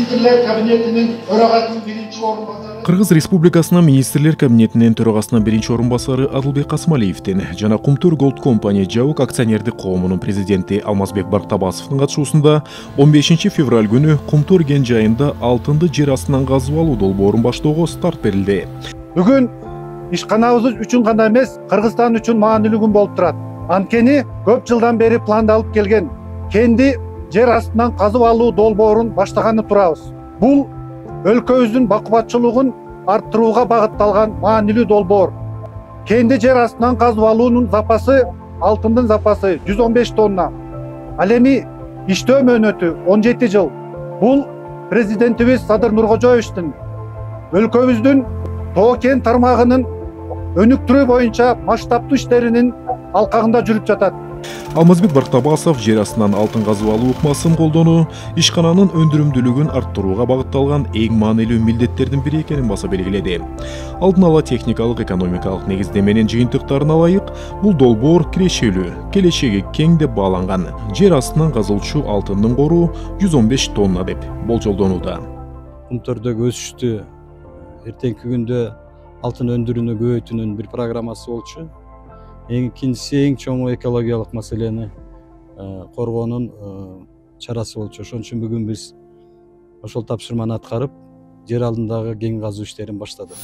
Министрлер кабинетinin төрағасының birinci орынбасары. Кыргыз Республикасынын Министрлер кабинетинин төрагасынын биринчи орунбасары Адылбек Касмалиевдин жана Кумтур Голд Компания жабык акционердик коомунун президенти Алмазбек Бактабасовдун катышуусунда 15 февраль күнү Кумтур кен жайында алтынды жер астынан казып алуу долбоорун баштоого старт берилди. Бүгүн ишканабыз үчүн гана эмес, Кыргызстан үчүн маанилүү күн болуп турат. Анткени көп жылдан бери пландалып келген кенди жер астынан казып алуу долбоорун баштаганы турабыз. Бул өлкөбүздүн бакубатчылыгын арттырууга багытталган маанилүү долбоор. Кенди жер астынан казып алуунун запасы, алтындын запасы 115 тонна. Ал эми иштөө мөөнөтү 17 жыл. Бул президентибиз Садыр Нуркожоевичтин өлкөбүздүн тоо кен тармагынын өнүктүрүү боюнча масштабтуу иштеринин алкагында жүрүп жатат. Алмазбек Бактабасов жер астынан алтын казып алуу ыкмасын колдонуу ишкананын өндүрүмдүүлүгүн арттырууга багытталган эң маанилүү милдеттердин бири экенин баса белгиледи. Алдын ала техникалык экономикалык негиздеменин жыйынтыктарына ылайык, бул долбоор кирешелүү, келечеги кең деп бааланган. Жер астынан казылчу алтындын кору 115 тонна деп болжолдонууда. Кумтурдагы өсүштү эртеңки күндө алтын өндүрүүнү көбөйтүүнүн бир программасы болчу. Экинчиси эң чоң экологиялык маселени коргоонун чарасы болчу. Ошон үчүн бүгүн биз ошол тапшырманы аткарып, жер алдындагы кен казуу иштерин баштадык.